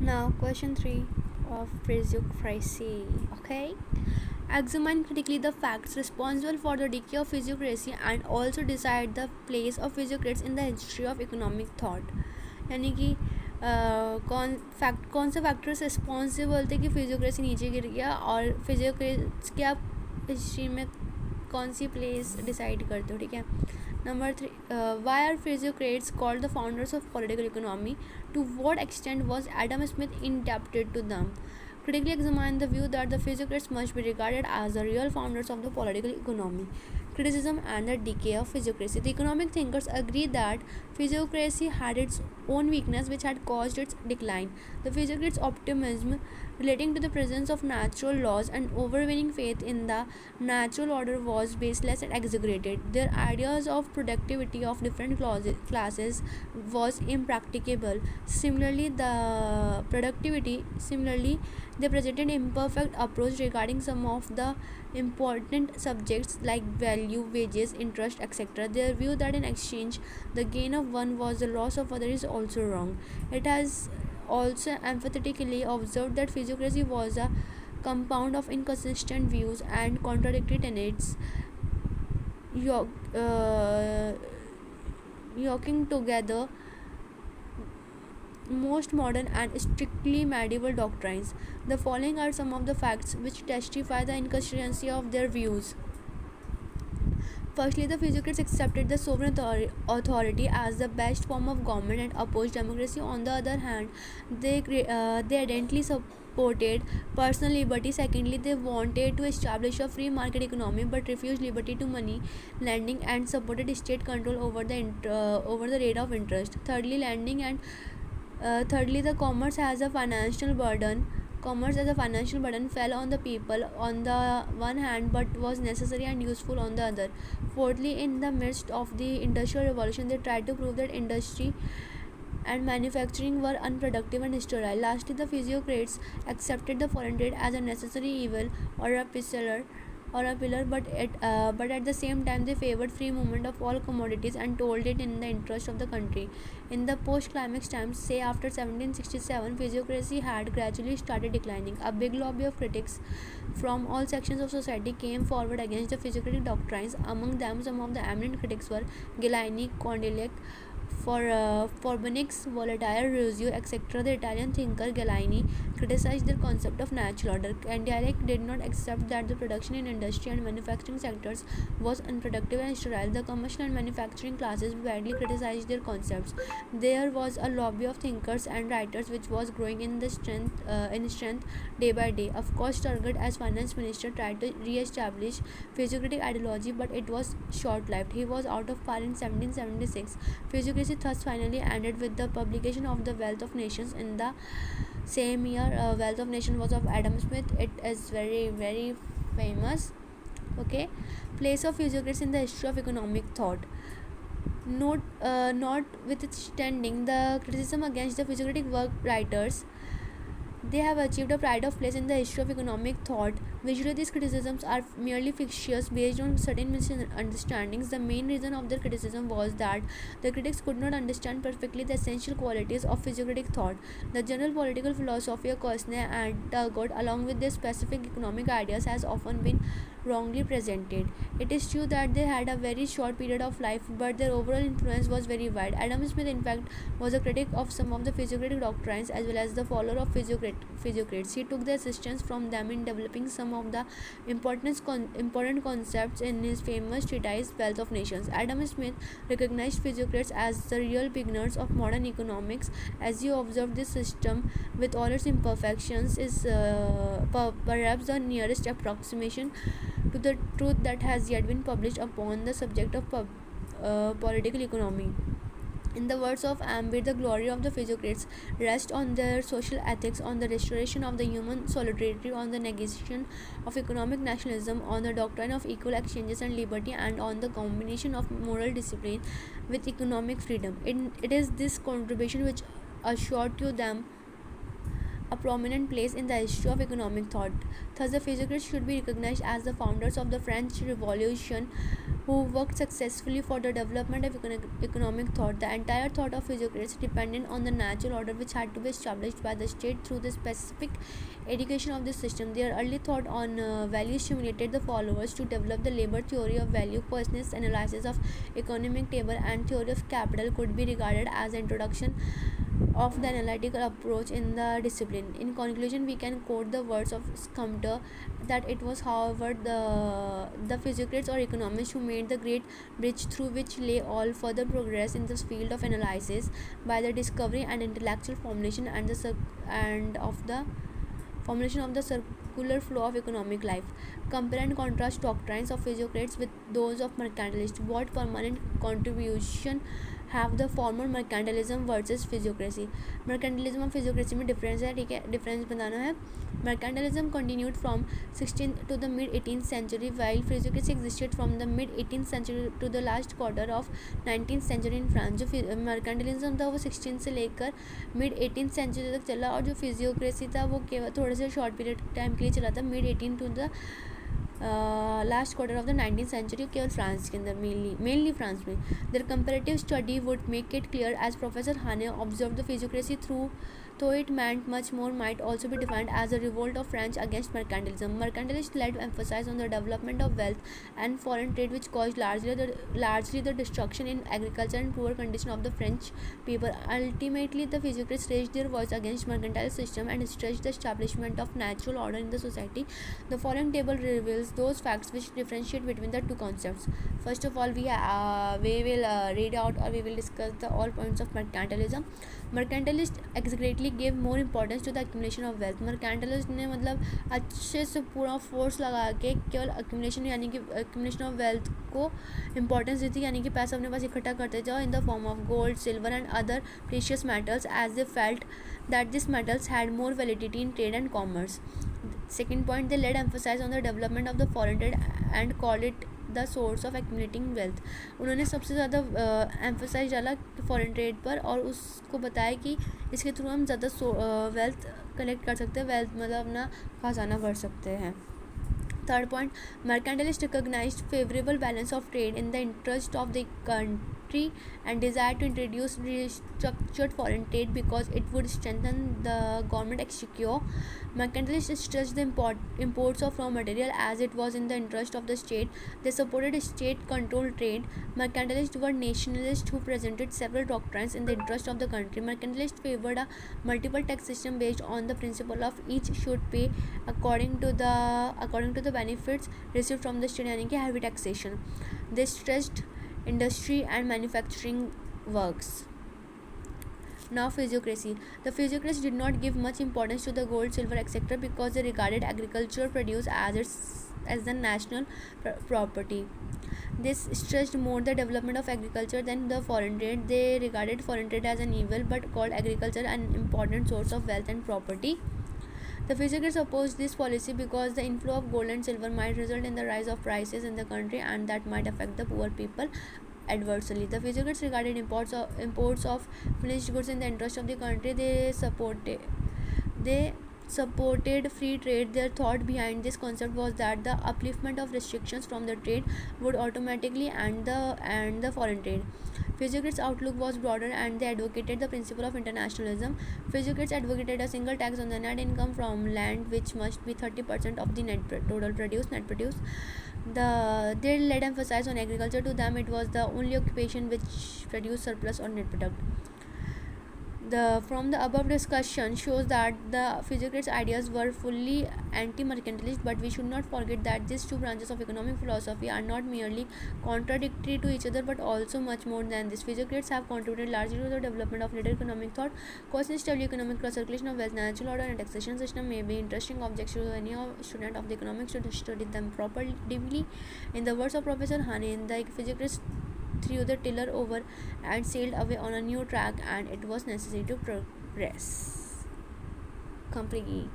Now, question 3 of physiocracy. Okay, examine critically the facts responsible for the decay of physiocracy and also decide the place of physiocrats in the history of economic thought. यानी कि कौन से factors responsible थे कि फिजियोक्रेसी नीचे गिर गया और फिजियोक्रेट्स क्या हिस्ट्री में कौन सी प्लेस डिसाइड करते हो. ठीक है. Number 3, why are physiocrats called the founders of political economy? To what extent was Adam Smith indebted to them? Critically examine the view that the physiocrats must be regarded as the real founders of the political economy. Criticism and the decay of physiocracy. The economic thinkers agree that physiocracy had its own weakness which had caused its decline. The physiocrats' optimism relating to the presence of natural laws and overweening faith in the natural order was baseless and exaggerated. Their ideas of productivity of different classes was impracticable. Similarly, they presented imperfect approach regarding some of the important subjects like value, wages, interest, etc. Their view that in exchange the gain of one was the loss of other is also wrong. It has also emphatically observed that physiocracy was a compound of inconsistent views and contradictory tenets, yoking together most modern and strictly medieval doctrines. The following are some of the facts which testify the inconsistency of their views. Firstly, the physiocrats accepted the sovereign authority as the best form of government and opposed democracy. On the other hand, they ardently supported personal liberty. Secondly, they wanted to establish a free market economy but refused liberty to money lending and supported state control over the rate of interest. Thirdly, the commerce as a financial burden fell on the people on the one hand but was necessary and useful on the other. Fourthly, in the midst of the Industrial Revolution, they tried to prove that industry and manufacturing were unproductive and sterile. Lastly, the physiocrats accepted the foreign trade as a necessary evil or a pillar, but at the same time they favored free movement of all commodities and told it in the interest of the country. In the post-climax times, say after 1767, physiocracy had gradually started declining. A big lobby of critics from all sections of society came forward against the physiocratic doctrines. Among them, some of the eminent critics were Gallieni, Condillac, Forbignix, Voltaire, Rousseau, etc. The Italian thinker Gallieni criticized the concept of natural order. Condillac did not accept that the production in industry and manufacturing sectors was unproductive and sterile. The commercial and manufacturing classes widely criticized their concepts. There was a lobby of thinkers and writers which was growing in strength day by day. Of course, Turgot, as finance minister, tried to re-establish physiocratic ideology, but it was short-lived. He was out of power in 1776. Physiocracy thus finally ended with the publication of the Wealth of Nations in the same year. Wealth of Nations was of Adam Smith. It is very, very famous. Okay, place of physiocrats in the history of economic thought. Notwithstanding the criticism against the physiocratic work writers, they have achieved a pride of place in the history of economic thought. Visually, these criticisms are merely fictitious based on certain misunderstandings. The main reason of their criticism was that the critics could not understand perfectly the essential qualities of physiocratic thought. The general political philosophy of Kostner and Turgot, along with their specific economic ideas, has often been wrongly presented. It is true that they had a very short period of life, but their overall influence was very wide. Adam Smith, in fact, was a critic of some of the physiocratic doctrines as well as the follower of physiocrats. He took the assistance from them in developing some of the important concepts in his famous treatise Wealth of Nations. Adam Smith recognized physiocrats as the real beginners of modern economics. As you observe, this system, with all its imperfections, is perhaps the nearest approximation to the truth that has yet been published upon the subject of political economy. In the words of Ambit, the glory of the physiocrats rests on their social ethics, on the restoration of the human solidarity, on the negation of economic nationalism, on the doctrine of equal exchanges and liberty, and on the combination of moral discipline with economic freedom. It is this contribution which assured to them a prominent place in the history of economic thought. Thus, the Physiocrats should be recognized as the founders of the French Revolution, who worked successfully for the development of economic thought. The entire thought of Physiocrats depended on the natural order which had to be established by the state through the specific education of the system. Their early thought on value stimulated the followers to develop the labor theory of value. Coarseness analysis of economic table and theory of capital could be regarded as the introduction of the analytical approach in the discipline. In conclusion, we can quote the words of Sumter that it was, however, the Physiocrats or economists who made the great bridge through which lay all further progress in this field of analysis by the discovery and intellectual formulation of the circular flow of economic life. Compare and contrast doctrines of Physiocrats with those of mercantilists. What permanent contribution have the former mercantilism versus physiocracy? mercantilism और physiocracy में difference है, ठीक है, difference बताना है. Mercantilism continued from 16th to the mid 18th century, while physiocracy existed from the mid 18th century to the last quarter of 19th century in France. जो mercantilism था वो 16 से लेकर mid 18th century तक चला, और जो physiocracy था वो केवल थोड़े से शॉर्ट पीरियड टाइम के लिए चला था, mid 18 to the last quarter of the 19th century, केवल फ्रांस के अंदर, मेनली फ्रांस में. There comparative study would make it clear, as professor Haney observe the physiocracy through though it meant much more, might also be defined as a revolt of French against mercantilism. Mercantilists led emphasis on the development of wealth and foreign trade, which caused largely the destruction in agriculture and poor condition of the French people. Ultimately, the Physiocrats raised their voice against mercantile system and stretched the establishment of natural order in the society. The following table reveals those facts which differentiate between the two concepts. First of all, we will read out, or we will discuss the all points of mercantilism. Mercantilists exaggerately gave more importance to the accumulation of wealth. mercantilist ने मतलब अच्छे से पूरा force लगा के केवल accumulation यानी कि accumulation of wealth को importance दी थी, यानी कि पैसा अपने पास इकट्ठा करते जाओ in the form of gold, silver and other precious metals, as they felt that these metals had more validity in trade and commerce. Second point, they laid emphasis on the development of the foreign trade and called it the source of accumulating wealth. उन्होंने सबसे ज़्यादा emphasise डाला foreign trade पर, और उसको बताया कि इसके थ्रू हम ज़्यादा वेल्थ कलेक्ट कर सकते हैं, वेल्थ मतलब अपना खजाना भर सकते हैं. Third point, mercantilists recognized favorable balance of trade in the interest of the country and desired to introduce restructured foreign trade because it would strengthen the government exchequer. Mercantilists stressed the imports of raw material as it was in the interest of the state. They supported state-controlled trade. Mercantilists were nationalists who presented several doctrines in the interest of the country. Mercantilists favored a multiple tax system based on the principle of each should pay according to the benefits received from the state, यानी कि heavy taxation. They stressed industry and manufacturing works. Now physiocracy. The Physiocrats did not give much importance to the gold, silver, etc. because they regarded agricultural produce as the national property. This stressed more the development of agriculture than the foreign trade. They regarded foreign trade as an evil but called agriculture an important source of wealth and property. The Physiocrats opposed this policy because the inflow of gold and silver might result in the rise of prices in the country, and that might affect the poor people adversely. The Physiocrats regarded imports of finished goods in the interest of the country. They supported free trade. Their thought behind this concept was that the upliftment of restrictions from the trade would automatically end the foreign trade. Physiocrats' outlook was broader and they advocated the principle of internationalism. Physiocrats advocated a single tax on the net income from land, which must be 30% of the total net produce. They laid emphasis on agriculture. To them, it was the only occupation which produced surplus or net product. From the above discussion shows that the Physiocrats' ideas were fully anti-mercantilist, but we should not forget that these two branches of economic philosophy are not merely contradictory to each other but also much more than this. Physiocrats have contributed largely to the development of later economic thought. Cost study economic circulation of wealth, natural order and taxation system may be interesting objects to any student of the economics should study them properly. In the words of Professor Hane, the Physiocrats threw the tiller over and sailed away on a new track, and it was necessary to progress. Complete.